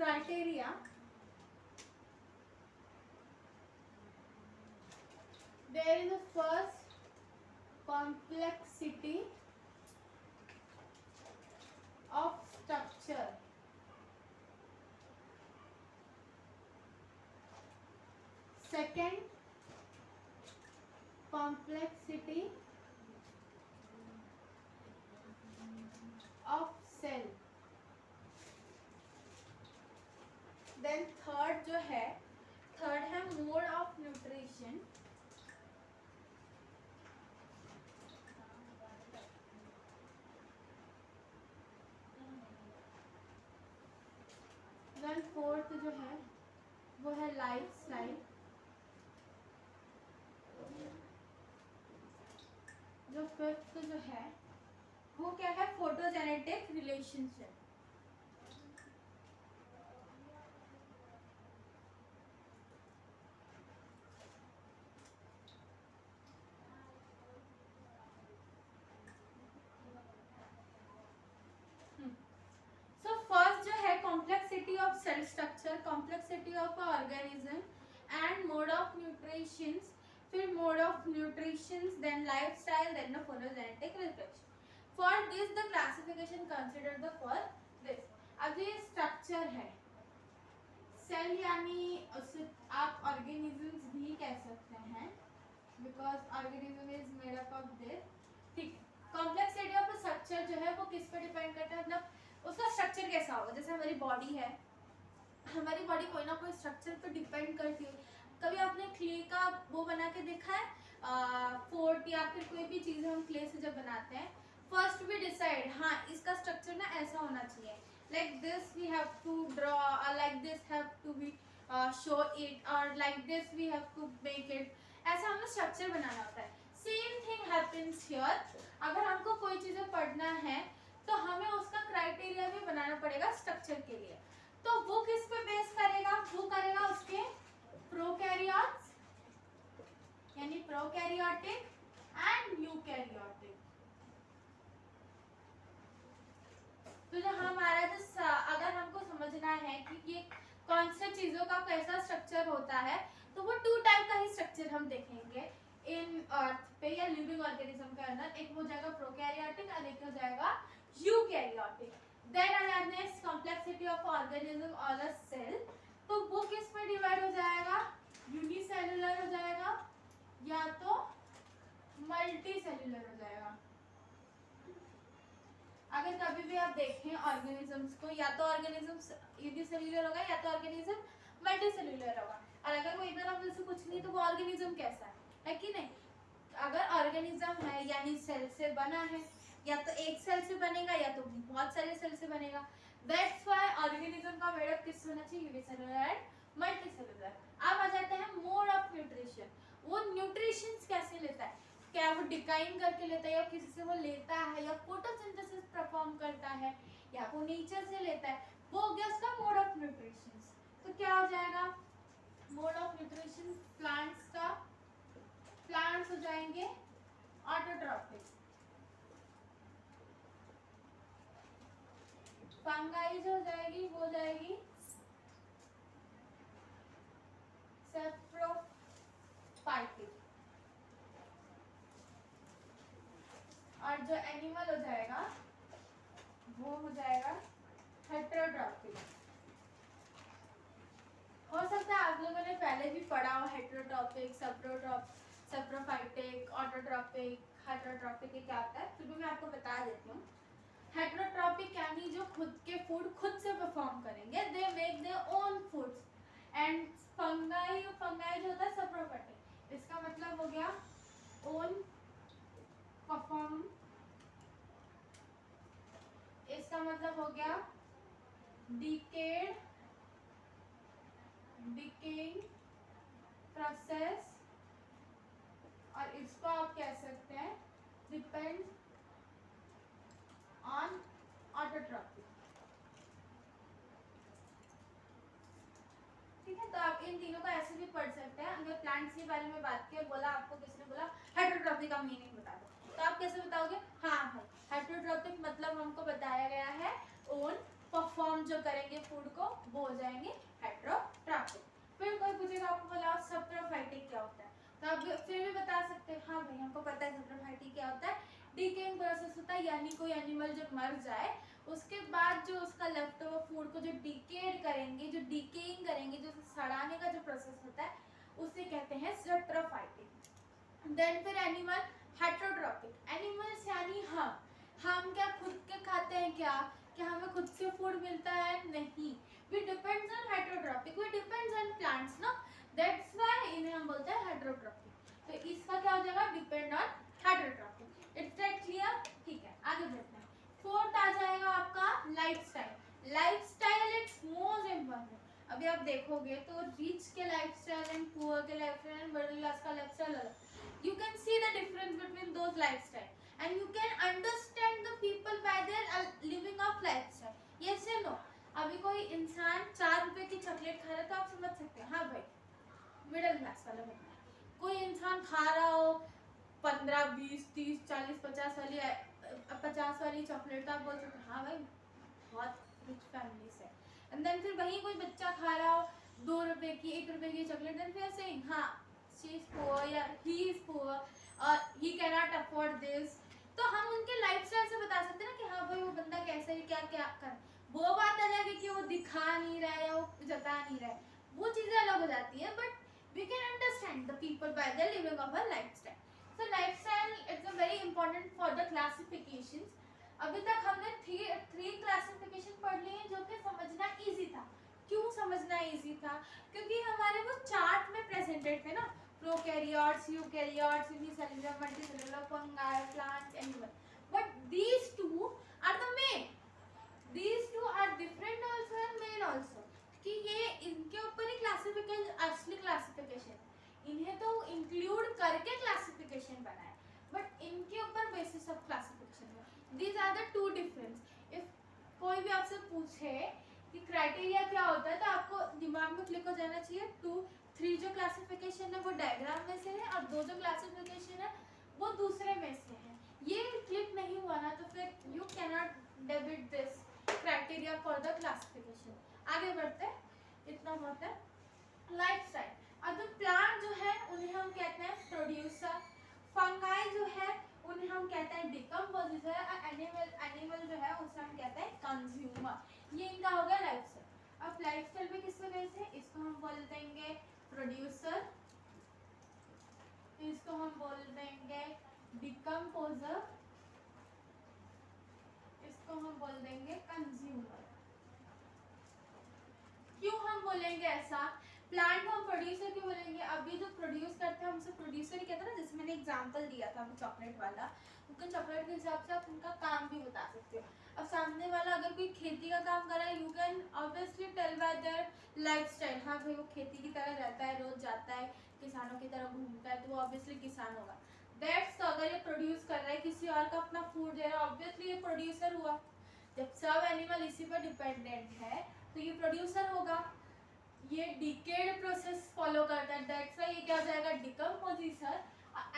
criteria, there is a first complexity of structure, second complexity of cell, then third जो है, third है mode of nutrition, then fourth जो है वो है लाइफ स्टाइल, जो फिफ्थ जो है वो क्या है, फोटोजेनेटिक रिलेशनशिप। सो फर्स्ट जो है complexity of cell structure, complexity of organism and mode of nutritions, फिर mode of nutritions, then lifestyle, then the photogenetic reflection. For this the classification consider the for this. अब ये structure है cell, यानी आप organisms भी कह सकते हैं, because organism is made up of this. ठीक, कॉम्प्लेक्सिटी ऑफ स्ट्रक्चर जो है वो किस पे डिपेंड करता है, मतलब उसका स्ट्रक्चर कैसा होगा। जैसे हमारी बॉडी है, हमारी बॉडी कोई ना कोई स्ट्रक्चर पे डिपेंड करती है। कभी आपने क्ले का वो बना के देखा है, फोर्ट या फिर कोई भी चीज़ हम क्ले से जब बनाते हैं, फर्स्ट वी डिसाइड हाँ इसका स्ट्रक्चर ना ऐसा होना चाहिए, like this we have to draw, like this have to be show it, और like this we have to make it, ऐसा हमें स्ट्रक्चर बनाना होता है। Same thing happens here. अगर हमको कोई चीज़ें पढ़ना है तो हमें उसका क्राइटेरिया भी बनाना पड़ेगा स्ट्रक्चर के लिए। तो वो किस पे बेस करेगा, वो करेगा उसके प्रोकैरियोट्स यानी प्रोकैरियोटिक एंड यूकैरियोटिक। तो जो हमारा जो अगर हमको समझना है कि ये कौन सी चीजों का कैसा स्ट्रक्चर होता है, तो वो टू टाइप का ही स्ट्रक्चर हम देखेंगे इन अर्थ पे या लिविंग ऑर्गेनिज्म के अंदर। एक हो जाएगा प्रोकैरियोटिक और एक हो जाएगा eukaryotic. Then I next complexity of organism और अ सेल, तो वो किस में डिवाइड हो जाएगा, यूनिसेलुलर हो जाएगा या तो मल्टी सेलुलर हो जाएगा। अगर कभी भी आप देखें ऑर्गेनिजम्स को, या तो ऑर्गेनिज्म यूनिसेलुलर होगा या तो ऑर्गेनिज्म मल्टी सेलुलर होगा। और अगर वो इधर हम जैसे कुछ नहीं तो वो ऑर्गेनिज्म कैसा है कि नहीं। अगर ऑर्गेनिज्म है यानी सेल से बना है, या तो एक सेल से बनेगा या तो बहुत सारे सेल से बनेगा। दैट्स व्हाई ऑर्गेनिज्म का मेडअप किस होना चाहिए, यूनिसेलुलर एंड मल्टी सेलुलर। अब आ जाते हैं मोड ऑफ न्यूट्रिशन। वो न्यूट्रिशंस कैसे लेता है, क्या वो डिकाइन करके लेता है या किसी से वो लेता है, या फोटोसिंथेसिस परफॉर्म करता है, या वो नेचर से लेता है, वो हो गया उसका मोड ऑफ न्यूट्रिशन। तो क्या हो जाएगा मोड ऑफ न्यूट्रिशन प्लांट्स का, प्लांट्स हो जाएंगे ऑटोट्रॉपिक, फंगाई जो हो जाएगी वो हो जाएगी सैप्रोफाइटिक, और जो एनिमल हो जाएगा वो हो जाएगा हेटेरोट्रॉपिक। हो सकता है आप लोगों ने पहले भी पढ़ा हो हेटेरोट्रॉपिक, सैप्रोफाइटिक, ऑटोट्रॉपिक, हेटेरोट्रॉपिक क्या होता है, फिर भी मैं आपको बता देती हूँ। हेटेरोट्रॉपिक यानी जो खुद के फूड खुद से परफॉर्म करेंगे, they make their own foods. And fungi जो होता है सैप्रोफाइटिक, इसका मतलब हो गया ओन परफॉर्म, इसका मतलब हो गया डिकेइंग प्रोसेस, और इसको आप कह सकते हैं डिपेंड ऑन ऑटोट्रॉपिक। ठीक है, तो आप इन तीनों को ऐसे भी पढ़ सकते हैं। अगर प्लांट्स के बारे में बात की, बोला आपको किसने बोला हेटेरोट्रॉपिक का मीनिंग बता दो, तो आप कैसे बताओगे, हाँ भाई हेटेरोट्रॉपिक मतलब हमको बताया गया है ओन परफॉर्म जो करेंगे फूड को वो हो जाएंगे हेटेरोट्रॉपिक। फिर कोई पूछेगा आपको बोला सैप्रोफाइटिक क्या होता है, तो आप फिर भी बता सकते हैं हाँ भाई हमको पता है सैप्रोफाइटिक क्या होता है, डिकेइंग प्रोसेस होता है, यानी कोई एनिमल जब मर जाए उसके बाद जो उसका लेफ्ट ओवर फूड को जो डिकेड करेंगे, जो डिकेइंग करेंगे, जो सड़ाने का जो प्रोसेस होता है उसे कहते हैं सैप्रोफाइटिक। देन फिर एनिमल हेटेरोट्रॉपिक, एनिमल्स यानी हम क्या खुद के खाते हैं क्या हमें खुद से फूड मिलता है, नहीं, we depends on heterotrophic, we depends on plants ना, दैट्स व्हाई इन्हें हम बोलते हैं हेटेरोट्रॉपिक। तो इसका क्या हो जाएगा, depend on heterotrophic. It's that clear, ठीक है आगे बढ़ते हैं। फोर्थ आ जाएगा आपका lifestyle. Lifestyle it's most important. अभी आप देखोगे तो रिच के लाइफस्टाइल एंड पुअर के लाइफस्टाइल एंड मिडिल क्लास का लाइफस्टाइल अलग, you can see the difference between those lifestyle and you can understand the people by their living of lifestyle, yes or no। अभी कोई इंसान 4 रुपए की chocolate खा रहा है तो आप समझ सकते हैं हाँ भाई मिडिल क्लास वाला बंदा है। कोई इंसान खा रहा हो 15 20 30 40 50 वाली चॉकलेट तो आप बोल सकते हैं हाँ भाई बहुत रिच फैमिली से। एंड देन फिर वही कोई बच्चा खा रहा हो 2 रुपए की 1 रुपए की चॉकलेट, देन फिर सेइंग हाँ she is poor या he is poor or he cannot afford this। तो हम उनके लाइफस्टाइल से बता सकते हैं ना कि हाँ भाई वो बंदा कैसे है, क्या क्या कर, वो बात अलग है कि वो दिखा नहीं रहा है या वो जता नहीं रहा है, वो चीजें अलग हो जाती है, but we can understand the people by the living of a lifestyle. So lifestyle it's a very important for the classifications. अभी तक हमने थ्री क्लासिफिकेशन पढ़ लिए जो कि समझना इजी था। क्यों समझना इजी था, क्योंकि हमारे वो चार्ट में प्रेजेंटेड थे ना, prokaryotes, eukaryotes, unicellular, multicellular, fungi, plants, animal, but these two are the main, these two are different also and main also, कि ये इनके ऊपर ही क्लासिफिकेशन, असली क्लासिफिकेशन, इन्हें तो इंक्लूड करके क्लासिफिकेशन बनाए, बट इनके ऊपर बेसिस ऑफ क्लासिफिकेशन है। these are the two difference। if कोई भी आपसे पूछे कि क्राइटेरिया क्या होता है तो आपको दिमाग में क्लिक हो जाना चाहिए 3 जो क्लासिफिकेशन है वो डायग्राम में से है और 2 जो क्लासिफिकेशन है वो दूसरे में से है। ये क्लिक नहीं हुआ ना तो फिर you can not debit this criteria for the classification. आगे बढ़ते हैं, इतना बहुत है लाइफस्टाइल। अब जो प्लांट जो है उन्हें हम कहते हैं प्रोड्यूसर, फंगाई जो है उन्हें हम कहते हैं डिकम्पोजिटर, और एनिमल जो है उसे हम कहते हैं कंज्यूमर। ये इनका हो गया लाइफस्टाइल। अब लाइफस्टाइल में किसके बेस है, इसको हम बोल देंगे प्रोड्यूसर, इसको हम बोल देंगे डिकम्पोजर, इसको हम बोल देंगे कंज्यूमर। क्यों हम बोलेंगे ऐसा, प्लांट को हम प्रोड्यूसर क्यों बोलेंगे, अभी जो प्रोड्यूस करते हैं हमसे प्रोड्यूसर ही कहते हैं ना, जैसे मैंने एग्जांपल दिया था चॉकलेट वाला, उनके चॉकलेट के हिसाब से आप उनका काम भी बता सकते हो। अब सामने वाला अगर कोई खेती का काम कर रहा है, you can obviously tell by their lifestyle, हाँ भाई वो खेती की तरह रहता है, रोज जाता है, किसानों की तरह घूमता है, तो वो ऑब्वियसली किसान होगा। दैट्स तो अगर ये प्रोड्यूस कर रहा है, किसी और का अपना फूड दे रहा है, ऑब्वियसली ये प्रोड्यूसर हुआ। जब सब एनिमल इसी पर डिपेंडेंट है तो ये प्रोड्यूसर होगा। ये डिकेड प्रोसेस फॉलो करता है, दैट्स व्हाई ये क्या हो जाएगा डिकम्पोजिशन।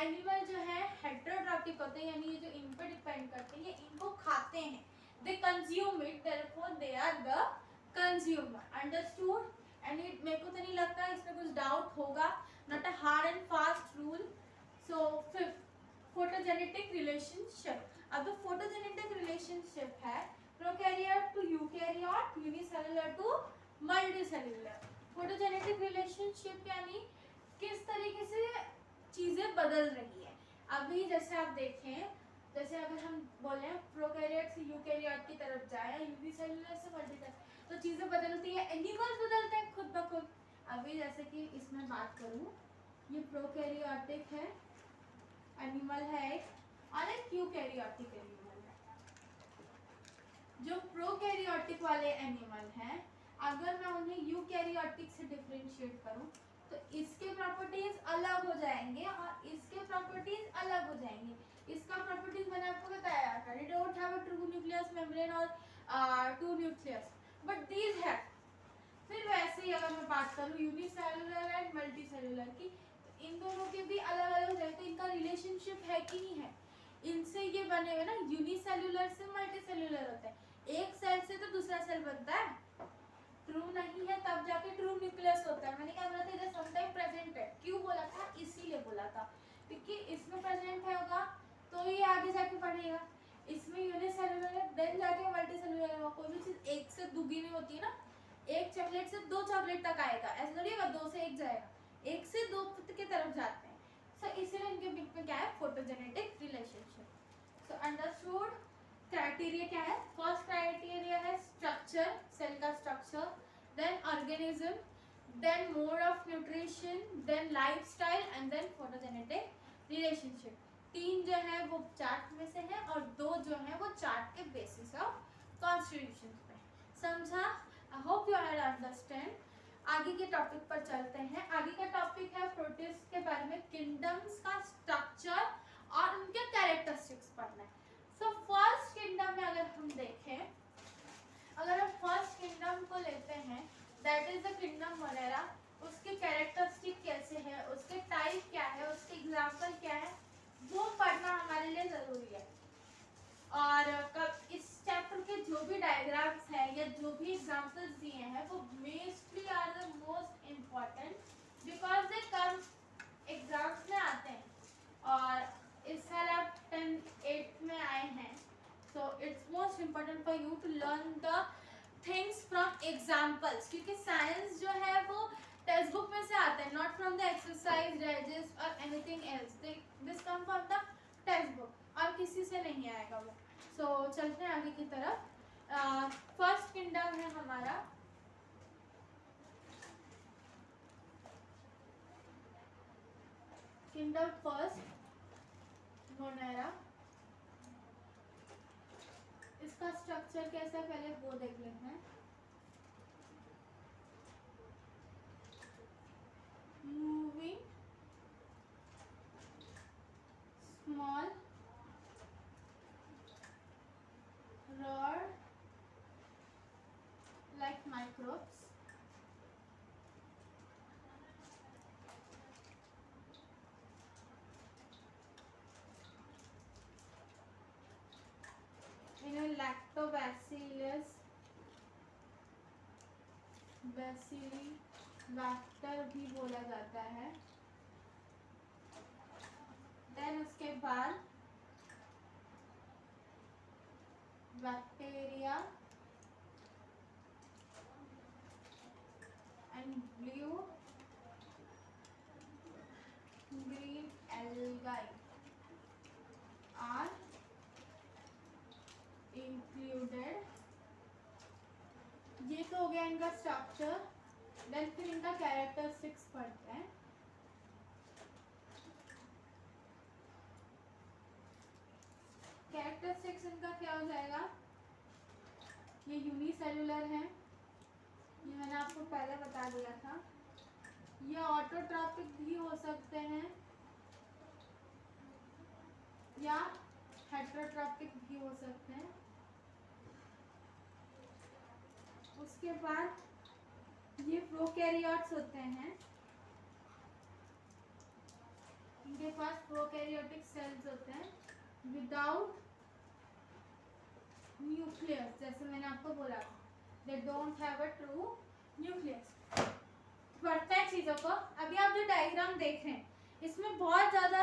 एनिमल जो है हेटेरोट्रॉपिक होते हैं, यानी ये जो इन पे डिपेंड करते हैं, ये इनको खाते हैं, they consume it, therefore they are the consumer. Understood? And it मेरे को तो नहीं लगता इसमें कुछ डाउट होगा, not a hard and fast rule. So fifth, photogenetic relationship. अब जो फोटोजेनेटिक रिलेशनशिप है prokaryote to eukaryote, unicellular to multicellular. Photogenetic relationship यानी किस तरीके से चीजें बदल रही है। अभी जैसे आप देखें, जैसे अगर हम बोले प्रोकैरियोट से यूकैरियोट की तरफ जाए, यूनिसेलुलर से मल्टीसेलुलर, तो चीजें बदलती है, एनिमल्स बदलते हैं खुद ब खुद। अभी जैसे कि इसमें बात करूं, ये प्रोकैरियोटिक है एनिमल है एक, और एक यूकैरियोटिक एनिमल है। जो प्रोकैरियोटिक वाले एनिमल हैं, अगर मैं उन्हें यूकैरियोटिक से डिफरेंशिएट करूं तो इसके प्रॉपर्टीज अलग हो जाएंगे और इसके प्रॉपर्टीज अलग हो जाएंगे। इसका प्रॉपर्टीज मैंने आपको बताया था, it don't have a true nucleus membrane और two nucleus, but these have. फिर वैसे ही अगर मैं बात करूं यूनिसेलुलर एंड मल्टीसेलुलर की, तो इन दोनों के भी अलग अलग हो जाए, तो इनका रिलेशनशिप है कि नहीं है। इनसे ये बने हुए ना, यूनिसेलुलर से मल्टीसेलुलर होता है, एक सेल से तो दूसरा सेल बनता है, ट्रू ट्रू नहीं है तब जाके ट्रू न्यूक्लियस होता है। मैंने क्या बोला था, इधर समटाइम प्रेजेंट है, क्यों बोला था, इसीलिए बोला था क्योंकि इसमें प्रेजेंट है होगा तो ये आगे जाके पढ़ेगा, इसमें यूनिसेलुलर है देन जाके मल्टीसेलुलर है। कोई भी चीज एक से दुगनी होती है ना, एक चॉकलेट से 2 चॉकलेट तक आएगा, ऐसा थोड़ी होगा 2 से 1 जाएगा, 1 से 2 की तरफ जाते हैं। सो इसीलिए इनके बीच में क्या है, photogenetic relationship. So understood. Criteria क्या है, फर्स्ट क्राइटेरिया है स्ट्रक्चर, सेल का structure, then organism, then mode of nutrition, then lifestyle and then photogenetic relationship. 3 जो है वो चार्ट में से है और 2 जो है वो चार्ट के बेसिस ऑफ कॉन्स्टिट्यूशन पे। समझा? I hope you have understand. आगे के टॉपिक पर चलते हैं। आगे का टॉपिक है प्रोटिस्ट के बारे में, किंगडम्स का स्ट्रक्चर और उनके कैरेक्टरिस्टिक्स पढ़ना है। सो फर्स्ट किंगडम में अगर हम देखें, अगर हम फर्स्ट किंगडम को लेते हैं, that is the kingdom Monera, उसके कैरेक्टरिस्टिक कैसे है, उसके टाइप क्या है, उसके एग्जाम्पल क्या है, वो पढ़ना हमारे लिए जरूरी है। और कब इस चैप्टर के जो भी डायग्राम्स है या जो भी एग्जाम्पल्स दिए हैं वो mostly are the most important because they come exams में आते हैं। और इस साल आप 10th 8th में आए हैं, so it's most important for you to learn the things from examples, क्योंकि साइंस जो है वो टेक्स्ट बुक में से आता है, not from the exercise digest और anything else, this come from the text book और किसी से नहीं आएगा वो। सो चलते हैं आगे की तरफ। फर्स्ट किंगडम है हमारा किंगडम फर्स्ट मोनेरा। इसका स्ट्रक्चर कैसा है पहले वो देख लेते हैं। Moving small rod like microbes, इन्हें लैक्टोबैसिलस बैसिलिबैक्टर भी बोला जाता है। देन उसके बाद bacteria and blue green algae are included। ये तो हो गया इनका स्ट्रक्चर। देन फिर इनका कैरेक्टरिस्टिक्स पढ़ते हैं। कैरेक्टरिस्टिक्स इनका क्या हो जाएगा, ये यूनिसेलुलर है, ये मैंने आपको पहले बता दिया था। ये ऑटोट्रॉपिक भी हो सकते हैं या हेटेरोट्रॉपिक भी हो सकते हैं। उसके बाद ये प्रोकैरियोट्स होते हैं, इनके पास प्रोकैरियोटिक सेल्स होते हैं विदाउट न्यूक्लियस, जैसे मैंने आपको बोला they don't have a true nucleus. बढ़ते हैं चीज़ों को। अभी आप जो डायग्राम देख रहे हैं इसमें बहुत ज़्यादा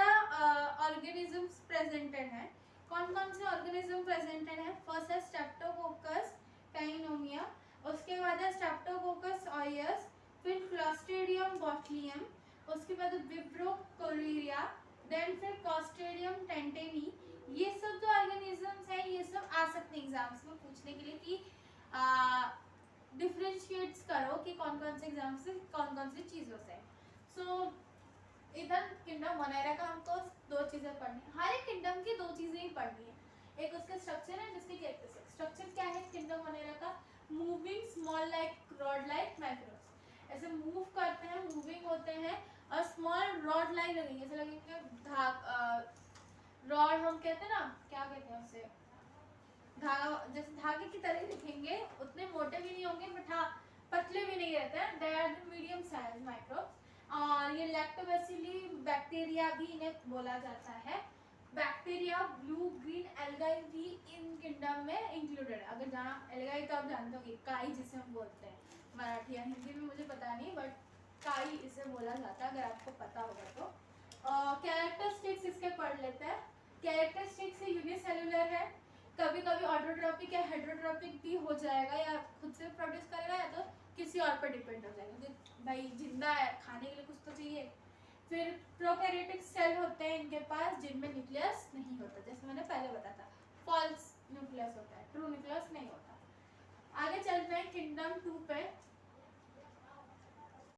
ऑर्गेनिजम्स प्रेजेंटेड हैं। कौन कौन से ऑर्गेनिज्म प्रेजेंटेड हैं? फर्स्ट है स्ट्रेप्टोकोकस टाइनोमिया, उसके बाद है स्ट्रेप्टोकोकस ऑयस, फिर क्लॉस्ट्रिडियम बॉटलियम, उसके बाद विब्रो कोलेरिया, देन फिर कॉस्ट्रिडियम टेंटेनी। ये सब जो ऑर्गेनिजम्स हैं ये सब आ सकते हैं एग्जाम्स में पूछने के लिए कि डिफरेंशिएट्स करो कि कौन कौन से एग्जाम से कौन कौन सी चीज़ों से। सो इधर किंगडम मोनेरा का हमको 2 चीज़ें पढ़नी है, हर एक किंगडम की 2 चीज़ें ही पढ़नी है, एक उसका स्ट्रक्चर है जिसकी कैरेक्टरिस्टिक्स। स्ट्रक्चर क्या है किंगडम मोनेरा का? Moving small like rod like microbes, ऐसे मूव करते हैं, मूविंग होते हैं और स्मॉल रॉड लाइक लगेंगे, ऐसे लगेंगे रॉड हम कहते हैं ना, क्या कहते हैं उसे, धागा, जैसे धागे की तरह दिखेंगे, उतने मोटे भी नहीं होंगे बट हाँ पतले भी नहीं रहते हैं, they are medium size microbes. और ये लैक्टोबैसिली बैक्टीरिया भी इन्हें बोला जाता है। बैक्टीरिया ब्लू ग्रीन एल्गाई भी इन किंगडम में इंक्लूडेड है। अगर जहाँ एल्गाई तो आप जानते हो कि काई जिसे हम बोलते हैं मराठी या हिंदी में मुझे पता नहीं, बट काई इसे बोला जाता है, अगर आपको पता होगा तो। कैरेक्टरिस्टिक्स इसके पढ़ लेते हैं। कैरेक्टरिस्टिक्स यूनिसेलुलर है, कभी कभी ऑटोट्रॉपिक या हेटेरोट्रॉपिक भी हो जाएगा, या खुद से प्रोड्यूस करेगा या तो किसी और पर डिपेंड हो जाएगा, क्योंकि भाई जिंदा है, खाने के लिए कुछ तो चाहिए। फिर प्रोकैरियोटिक सेल होते हैं इनके पास जिनमें न्यूक्लियस नहीं होता, जैसे मैंने पहले बताया था, फॉल्स न्यूक्लियस होता है, ट्रू न्यूक्लियस नहीं होता। आगे चलते हैं किंगडम 2 पे।